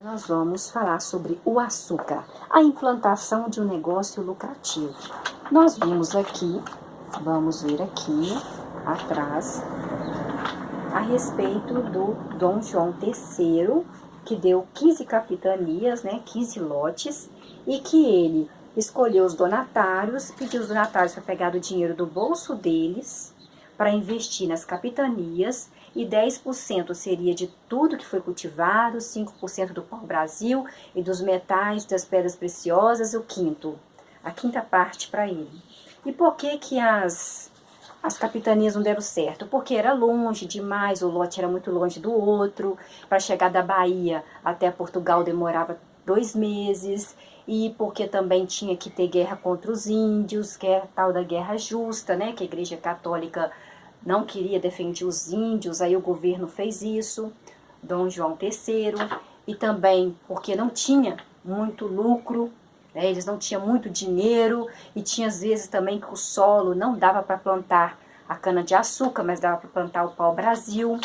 Nós vamos falar sobre o açúcar, a implantação de um negócio lucrativo. Nós vimos aqui, vamos ver aqui atrás, a respeito do Dom João III, que deu 15 capitanias, 15 lotes, e que ele escolheu os donatários, pediu os donatários para pegar o dinheiro do bolso deles, para investir nas capitanias, e 10% seria de tudo que foi cultivado, 5% do pau-brasil e dos metais, das pedras preciosas, a quinta parte para ele. E por que as capitanias não deram certo? Porque era longe demais, o lote era muito longe do outro, para chegar da Bahia até Portugal demorava 2 meses, e porque também tinha que ter guerra contra os índios, que é a tal da guerra justa, que a Igreja Católica não queria defender os índios, aí o governo fez isso, Dom João III, e também porque não tinha muito lucro, eles não tinham muito dinheiro, e tinha às vezes também que o solo não dava para plantar a cana-de-açúcar, mas dava para plantar o pau-brasil,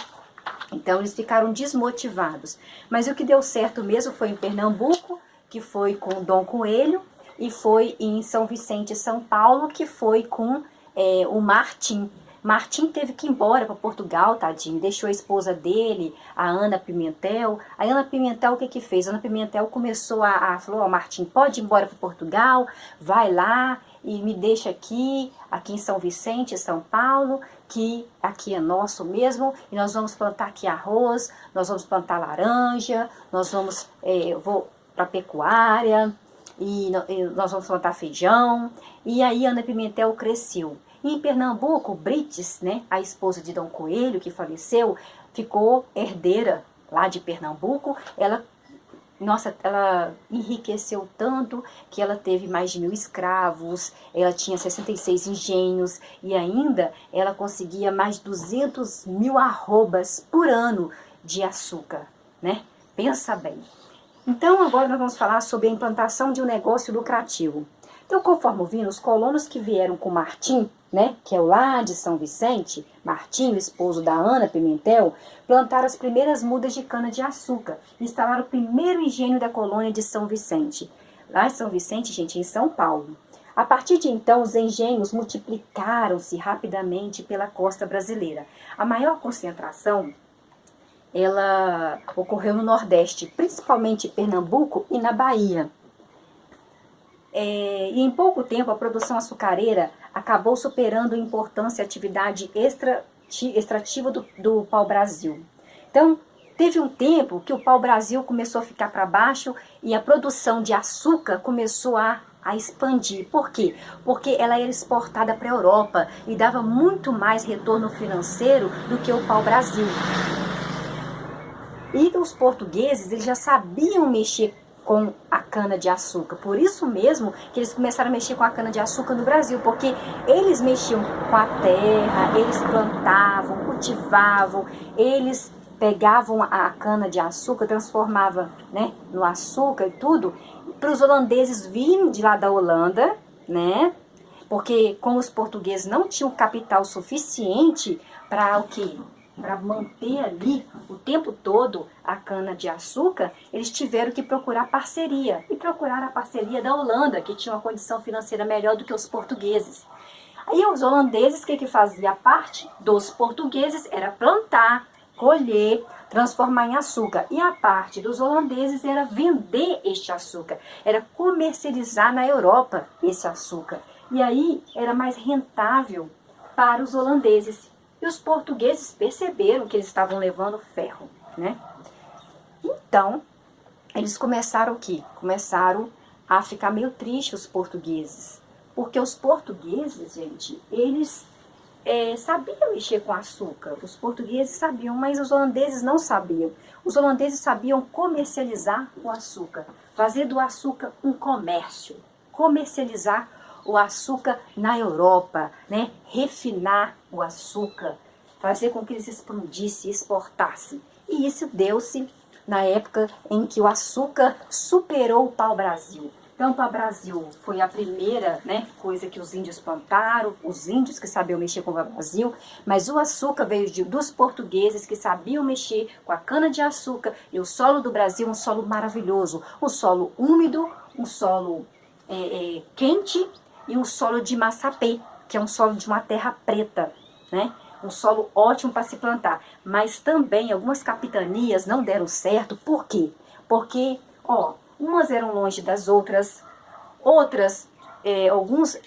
então eles ficaram desmotivados. Mas o que deu certo mesmo foi em Pernambuco, que foi com Dom Coelho, e foi em São Vicente e São Paulo, que foi com o Martim. Martim teve que ir embora para Portugal, tadinho, deixou a esposa dele, a Ana Pimentel. A Ana Pimentel o que fez? A Ana Pimentel começou falou, Martim, pode ir embora para Portugal, vai lá e me deixa aqui em São Vicente, São Paulo, que aqui é nosso mesmo, e nós vamos plantar aqui arroz, nós vamos plantar laranja, nós vamos, eu vou para pecuária, e nós vamos plantar feijão. E aí Ana Pimentel cresceu. E em Pernambuco, Brites, a esposa de Dom Coelho, que faleceu, ficou herdeira lá de Pernambuco. Ela enriqueceu tanto que ela teve mais de 1.000 escravos, ela tinha 66 engenhos e ainda ela conseguia mais de 200.000 arrobas por ano de açúcar, Pensa bem. Então agora nós vamos falar sobre a implantação de um negócio lucrativo. Então, conforme vimos, os colonos que vieram com Martim, que é o lá de São Vicente, Martim, o esposo da Ana Pimentel, plantaram as primeiras mudas de cana-de-açúcar, instalaram o primeiro engenho da colônia de São Vicente. Lá em São Vicente, gente, em São Paulo. A partir de então, os engenhos multiplicaram-se rapidamente pela costa brasileira. A maior concentração, ela ocorreu no Nordeste, principalmente em Pernambuco e na Bahia. E em pouco tempo a produção açucareira acabou superando em importância a atividade extrativa do pau-brasil. Então, teve um tempo que o pau-brasil começou a ficar para baixo e a produção de açúcar começou a expandir. Por quê? Porque ela era exportada para a Europa e dava muito mais retorno financeiro do que o pau-brasil. E os portugueses, eles já sabiam mexer com a cana-de-açúcar. Por isso mesmo que eles começaram a mexer com a cana-de-açúcar no Brasil, porque eles mexiam com a terra, eles plantavam, cultivavam, eles pegavam a cana-de-açúcar, transformavam no açúcar e tudo, para os holandeses virem de lá da Holanda, porque como os portugueses não tinham capital suficiente para o quê? Para manter ali o tempo todo a cana-de-açúcar, eles tiveram que procurar parceria. E procuraram a parceria da Holanda, que tinha uma condição financeira melhor do que os portugueses. Aí os holandeses, o que fazia? A parte dos portugueses era plantar, colher, transformar em açúcar. E a parte dos holandeses era vender este açúcar, era comercializar na Europa esse açúcar. E aí era mais rentável para os holandeses. E os portugueses perceberam que eles estavam levando ferro, Então, eles começaram o quê? Começaram a ficar meio tristes, os portugueses. Porque os portugueses, gente, eles sabiam mexer com açúcar. Os portugueses sabiam, mas os holandeses não sabiam. Os holandeses sabiam comercializar o açúcar. Fazer do açúcar um comércio. Comercializar o açúcar na Europa, refinar o açúcar, fazer com que ele se expandisse, exportasse. E isso deu-se na época em que o açúcar superou o pau-brasil. Então, para o Brasil, foi a primeira, né, coisa que os índios plantaram, os índios que sabiam mexer com o Brasil, mas o açúcar veio dos portugueses que sabiam mexer com a cana-de-açúcar, e o solo do Brasil é um solo maravilhoso, um solo úmido, um solo quente e um solo de massapê, que é um solo de uma terra preta, né? Um solo ótimo para se plantar. Mas também algumas capitanias não deram certo. Por quê? Porque, ó, umas eram longe das outras, outras, alguns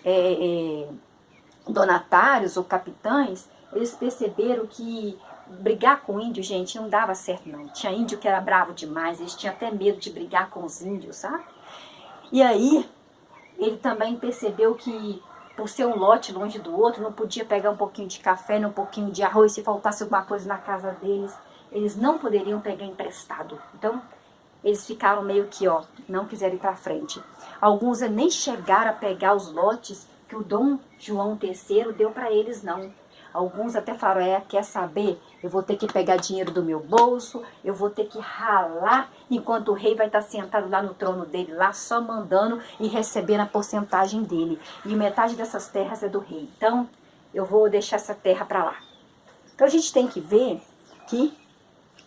donatários ou capitães, eles perceberam que brigar com índio, gente, não dava certo não. Tinha índio que era bravo demais, eles tinham até medo de brigar com os índios, sabe? E aí, ele também percebeu que, por ser um lote longe do outro, não podia pegar um pouquinho de café, um pouquinho de arroz, se faltasse alguma coisa na casa deles, eles não poderiam pegar emprestado. Então, eles ficaram meio que, ó, não quiseram ir para frente. Alguns nem chegaram a pegar os lotes que o Dom João III deu para eles, não. Alguns até falaram, quer saber? Eu vou ter que pegar dinheiro do meu bolso, eu vou ter que ralar, enquanto o rei vai estar sentado lá no trono dele, lá só mandando e recebendo a porcentagem dele. E metade dessas terras é do rei. Então, eu vou deixar essa terra para lá. Então, a gente tem que ver que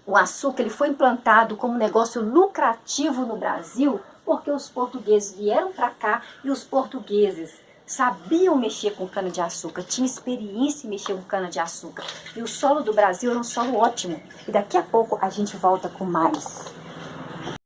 o açúcar ele foi implantado como negócio lucrativo no Brasil, porque os portugueses vieram para cá e os portugueses sabiam mexer com cana-de-açúcar, tinham experiência em mexer com cana-de-açúcar. E o solo do Brasil era um solo ótimo. E daqui a pouco a gente volta com mais.